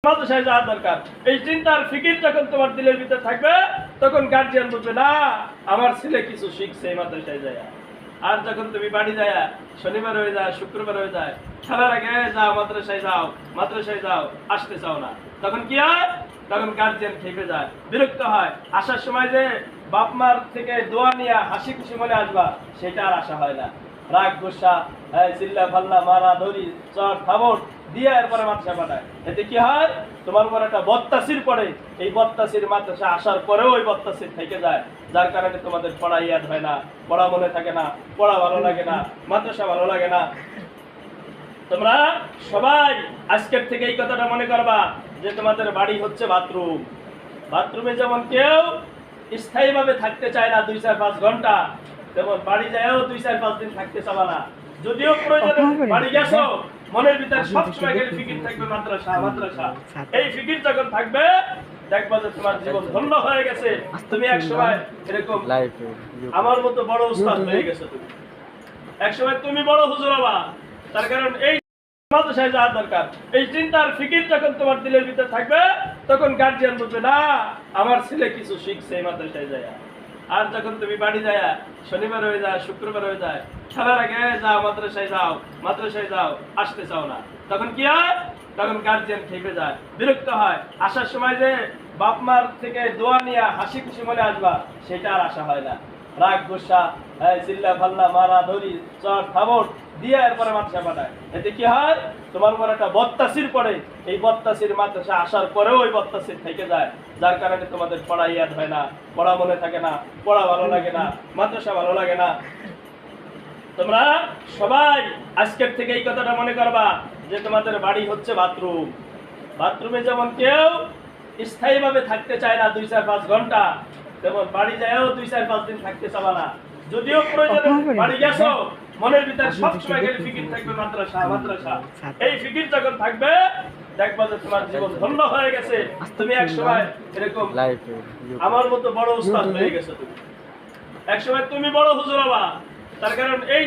মাদ্রাসায় যাওয়া দরকার। এই চিন্তার ফিকির যখন তোমার দিলের ভিতরে থাকবে, তখন গার্জিয়ান বলবে না আমার ছেলে কিছু শিখছে এই মাদ্রাসায় যায়। আর যখন তুমি বাড়ি যায়, শনিবার হয়ে যায়, শুক্রবার হয়ে যায়, খেলার আগে যাও মাদ্রাসায় যাও, মাদ্রাসায় যাও, আসতে চাও না, তখন কি হয়? তখন গার্জিয়ান খেপে যায়, বিরক্ত হয়। আসার সময় যে বাপ মার থেকে দোয়া নিয়ে হাসি খুশি মনে আসবা, সেটা আর আশা হয় না। রাগ গোসা, চিল্লা ফাল্লা মারা ধরি চর থাবট দিয়ে এরপরে মাদ্রাসা পাঠায়। এতে কি হয়? তোমার উপর একটা বদতাসির পড়ে। এই বদতাসির মাদ্রাসা আসার পরেও ওই বদতাসির থেকে যায়, যার কারণে তোমাদের পড়া ইয়াদ হয় না, পড়া মনে থাকে না, পড়া ভালো লাগে না, মাদ্রাসা ভালো লাগে না। তোমরা সবাই আজকের থেকে এই কথাটা মনে করবা যে তোমাদের বাড়ি হচ্ছে বাথরুম। বাথরুমে যেমন কেউ স্থায়ীভাবে থাকতে চায় না 2-4-5 ঘন্টা, তেমন বাড়ি যায়ও 2-4-5 দিন থাকতে চাবা না। যদিও প্রয়োজনে বাড়ি গেছো, মনের ভিতরে সবসময় ফিকির থাকবে মাদ্রাসা মাদ্রাসা। এই ফিকির যখন থাকবে, দেখবা যে তোমার জীবন ধন্য হয়ে গেছে। তুমি একসময় এরকম আমার মতো বড় উস্তাদ হয়ে গেছো। তুমি একসময় তুমি বড় হুজুর হবা। তার কারণ এই মাদ্রাসায় যাওয়া দরকার। এই চিন্তার ফিকির যখন তোমার দিলের ভিতরে থাকবে, তখন গার্জিয়ান বলবে না আমার ছেলে কিছু শিখছে এই মাদ্রাসায় যায়। আর যখন তুমি বাড়ি যায়, শনিবার হয়ে যায়, শুক্রবার হয়ে যায়, খেলার আগে যাও মাদ্রাসায় যাও, মাদ্রাসায় যাও, আসতে চাও না, তখন কি হয়? তখন গার্জিয়ান খেপে যায়, বিরক্ত হয়। আসার সময় যে বাপ মার থেকে দোয়া নিয়ে হাসি খুশি মনে আসবা, সেটা আর আশা হয় না। রাগ গোসা, চিল্লা ফাল্লা মারা ধরি চর থাবট দিয়ে এরপরে মাদ্রাসা পাঠায়। এতে কি হয়? তোমার উপর একটা বদতাসির পড়ে। এই বদতাসির মাদ্রাসা আসার পরেও ওই বদতাসির থেকে যায়, যার কারণে তোমাদের পড়া ইয়াদ হয় না, পড়া মনে থাকে না, পড়া ভালো লাগে না, মাদ্রাসা ভালো লাগে না। তোমরা সবাই আজকের থেকে এই কথাটা মনে করবা যে তোমাদের বাড়ি হচ্ছে বাথরুম। বাথরুমে যেমন কেউ স্থায়ীভাবে থাকতে চায় না 2-4-5 ঘন্টা, তেমন বাড়ি যায়ও 2-4-5 দিন থাকতে চাবা না। যদিও প্রয়োজনে বাড়ি গেছো, মনের ভিতরে সবসময় ফিকির থাকবে মাদ্রাসা মাদ্রাসা। এই ফিকির যখন থাকবে, দেখবা যে তোমার জীবন ধন্য হয়ে গেছে। তুমি একসময় এরকম আমার মতো বড় উস্তাদ হয়ে গেছো। তুমি একসময় তুমি বড় হুজুর হবা। তার কারণ এই